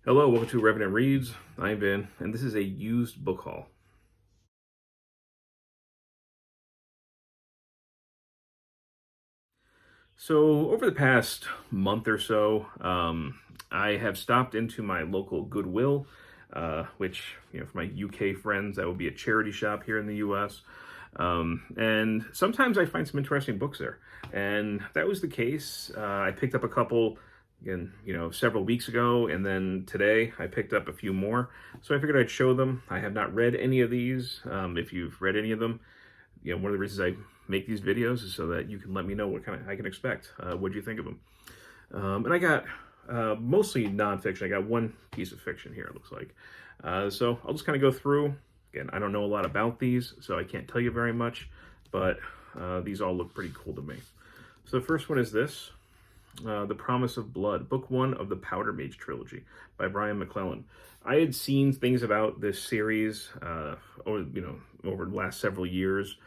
Hello, welcome to Revenant Reads. I'm Vin, and this is a used book haul. So, over the past month or so, I have stopped into my local Goodwill, which, for my UK friends, that would be a charity shop here in the US. And sometimes I find some interesting books there. And that was the case. I picked up a couple, again, several weeks ago, and then today I picked up a few more. So I figured I'd show them. I have not read any of these. If you've read any of them, one of the reasons I make these videos is so that you can let me know what kind of I can expect. What do you think of them? And I got mostly nonfiction. I got one piece of fiction here, it looks like. So I'll just kind of go through. Again, I don't know a lot about these, so I can't tell you very much, but these all look pretty cool to me. So the first one is this, The Promise of Blood, Book 1 of the Powder Mage Trilogy by Brian McClellan. I had seen things about this series over the last several years.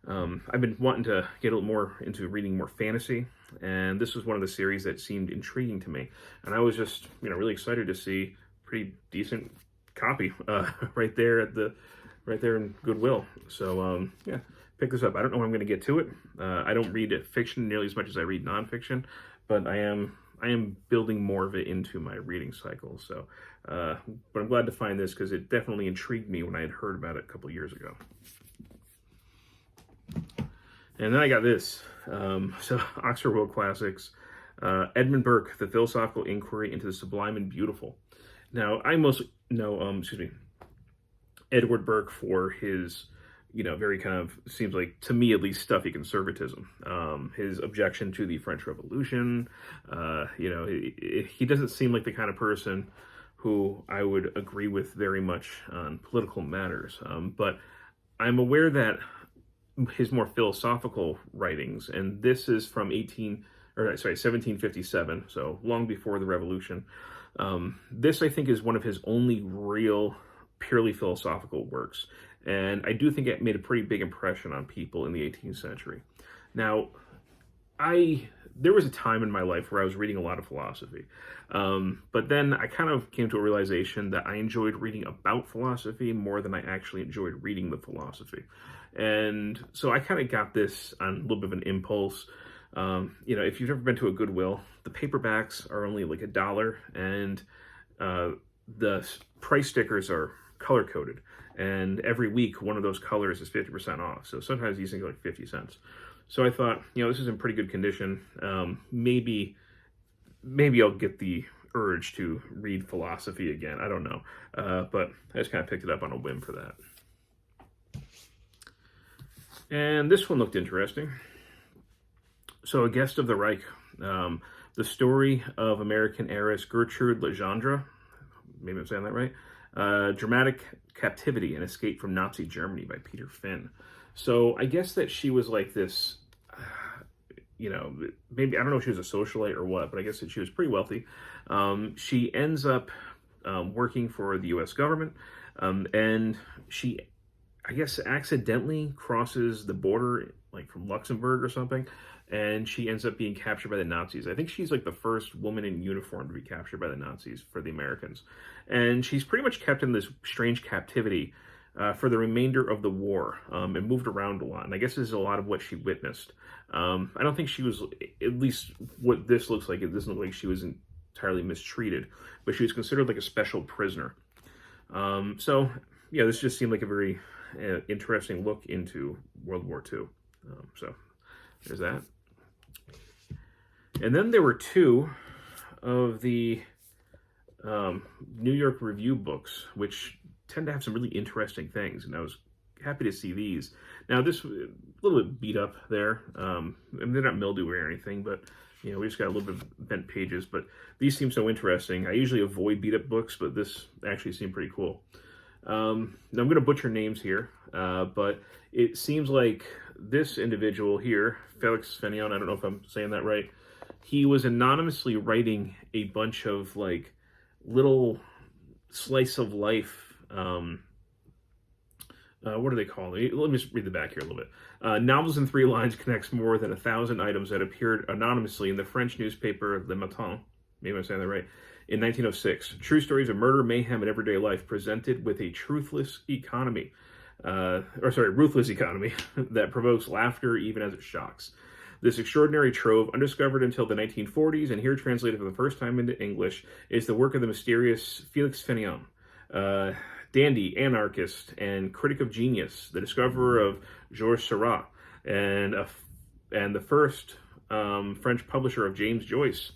I've been wanting to get a little more into reading more fantasy, and this was one of the series that seemed intriguing to me. And I was just, really excited to see a pretty decent copy right there in Goodwill. So yeah, pick this up. I don't know when I'm going to get to it. I don't read fiction nearly as much as I read nonfiction, but I am building more of it into my reading cycle. So, but I'm glad to find this because it definitely intrigued me when I had heard about it a couple years ago. And then I got this. So Oxford World Classics, Edmund Burke, The Philosophical Inquiry into the Sublime and Beautiful. Now, I mostly know, Edward Burke for his, very kind of, seems like, to me at least, stuffy conservatism. His objection to the French Revolution, he doesn't seem like the kind of person who I would agree with very much on political matters. But I'm aware that his more philosophical writings, and this is from 1757, so long before the Revolution. This, I think, is one of his only real, purely philosophical works, and I do think it made a pretty big impression on people in the 18th century. Now, there was a time in my life where I was reading a lot of philosophy, but then I kind of came to a realization that I enjoyed reading about philosophy more than I actually enjoyed reading the philosophy. And so I kind of got this on a little bit of an impulse. If you've ever been to a Goodwill, the paperbacks are only like $1, and the price stickers are color-coded. And every week, one of those colors is 50% off. So sometimes these things are like 50 cents. So I thought, this is in pretty good condition. Maybe I'll get the urge to read philosophy again. I don't know. But I just kind of picked it up on a whim for that. And this one looked interesting. So, A Guest of the Reich, the story of American heiress Gertrude Legendre, maybe I'm saying that right, Dramatic Captivity and Escape from Nazi Germany by Peter Finn. So I guess that she was like this, maybe, I don't know if she was a socialite or what, but I guess that she was pretty wealthy. She ends up working for the U.S. government, and she, I guess, accidentally crosses the border, like from Luxembourg or something, and she ends up being captured by the Nazis. I think she's like the first woman in uniform to be captured by the Nazis for the Americans. And she's pretty much kept in this strange captivity for the remainder of the war, and moved around a lot. And I guess this is a lot of what she witnessed. I don't think she was, at least what this looks like, it doesn't look like she was entirely mistreated, but she was considered like a special prisoner. So, yeah, this just seemed like a very interesting look into World War II. So there's that. And then there were two of the New York Review books, which tend to have some really interesting things, and I was happy to see these. Now, this was a little bit beat up there. And they're not mildewy or anything, but we just got a little bit of bent pages. But these seem so interesting. I usually avoid beat up books, but this actually seemed pretty cool. Now, I'm going to butcher names here, but it seems like this individual here, Felix Fenion, I don't know if I'm saying that right, he was anonymously writing a bunch of like little slice of life, what do they call it? Let me just read the back here a little bit. Novels in 3 lines connects more than 1,000 items that appeared anonymously in the French newspaper Le Matin, maybe I'm saying that right, In 1906, true stories of murder, mayhem, and everyday life presented with a ruthless economy that provokes laughter even as it shocks. This extraordinary trove, undiscovered until the 1940s and here translated for the first time into English, is the work of the mysterious Felix Fénéon, dandy, anarchist, and critic of genius, the discoverer of Georges Seurat, and the first French publisher of James Joyce.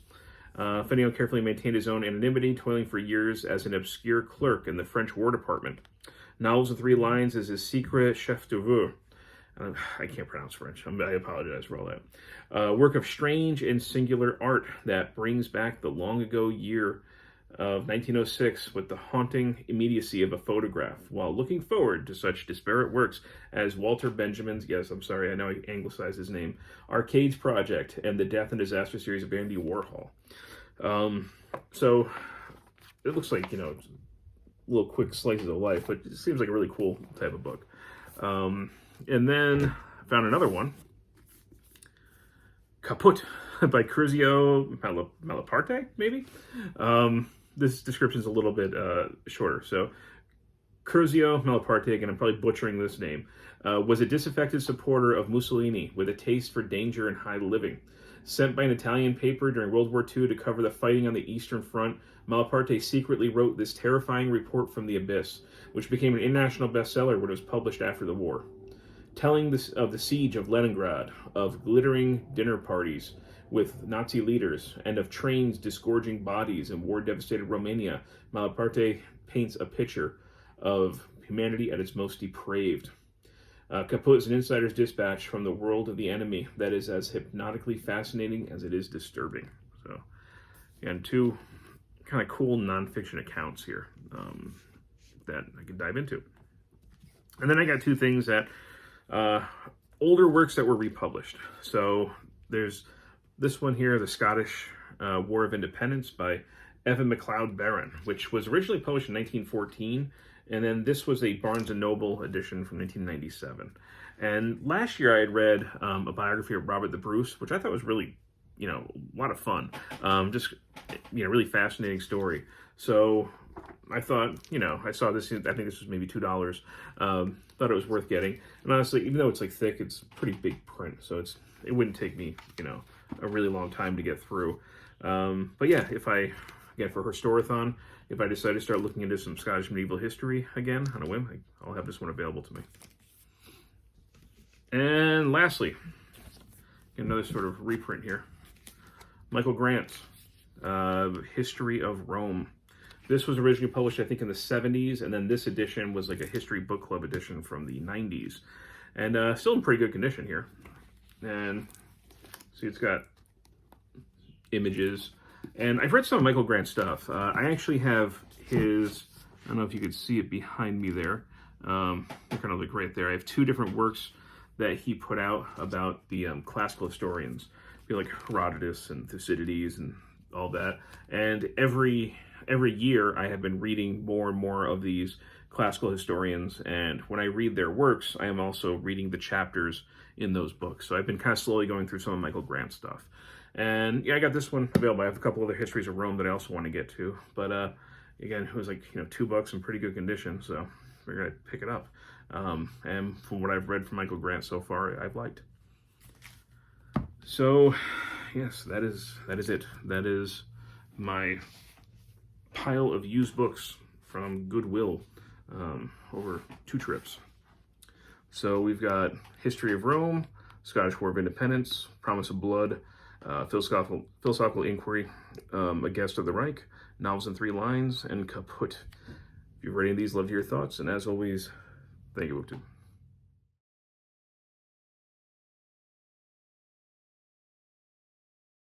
Fénéon carefully maintained his own anonymity, toiling for years as an obscure clerk in the French War Department. Novels of 3 lines is his secret chef d'oeuvre. I can't pronounce French. I apologize for all that. Work of strange and singular art that brings back the long ago year of 1906 with the haunting immediacy of a photograph, while looking forward to such disparate works as Walter Benjamin's, yes, I'm sorry, I know I anglicized his name, Arcade's Project, and the Death and Disaster series of Andy Warhol. So it looks like, little quick slices of life, but it seems like a really cool type of book. And then I found another one, Kaput by Curzio Malaparte, maybe? This description is a little bit shorter. So Curzio Malaparte, again, I'm probably butchering this name, was a disaffected supporter of Mussolini with a taste for danger and high living. Sent by an Italian paper during World War II to cover the fighting on the Eastern Front, Malaparte secretly wrote this terrifying report from the abyss, which became an international bestseller when it was published after the war. Telling of the siege of Leningrad, of glittering dinner parties with Nazi leaders, and of trains disgorging bodies in war-devastated Romania, Malaparte paints a picture of humanity at its most depraved. Kaput is an insider's dispatch from the world of the enemy that is as hypnotically fascinating as it is disturbing. So, again, 2 kind of cool nonfiction accounts here that I could dive into. And then I got 2 things that older works that were republished. So there's this one here, The Scottish War of Independence by Evan MacLeod Barron, which was originally published in 1914. And then this was a Barnes & Noble edition from 1997. And last year I had read a biography of Robert the Bruce, which I thought was really, a lot of fun. Really fascinating story. So I thought, I saw this, I think this was maybe $2. Thought it was worth getting. And honestly, even though it's like thick, it's pretty big print. So it wouldn't take me, a really long time to get through. But yeah, again, for Horstorathon, if I decide to start looking into some Scottish medieval history again on a whim, I'll have this one available to me. And lastly, another sort of reprint here. Michael Grant's History of Rome. This was originally published, I think, in the 70s, and then this edition was like a History Book Club edition from the 90s. And still in pretty good condition here. And see, it's got images. And I've read some of Michael Grant's stuff. I actually have his, I don't know if you could see it behind me there. They kind of look right there. I have 2 different works that he put out about the classical historians, like Herodotus and Thucydides and all that. And every year I have been reading more and more of these classical historians, and when I read their works, I am also reading the chapters in those books. So I've been kind of slowly going through some of Michael Grant's stuff. And yeah, I got this one available. I have a couple other histories of Rome that I also want to get to. But again, it was like, $2 in pretty good condition, so we're going to pick it up. And from what I've read from Michael Grant so far, I've liked. So yes, that is it. That is my pile of used books from Goodwill over 2 trips. So we've got History of Rome, Scottish War of Independence, Promise of Blood, Philosophical Inquiry, A Guest of the Reich, Novels in 3 lines, and Kaput. If you've read any of these, love to hear your thoughts, and as always, thank you, booktube.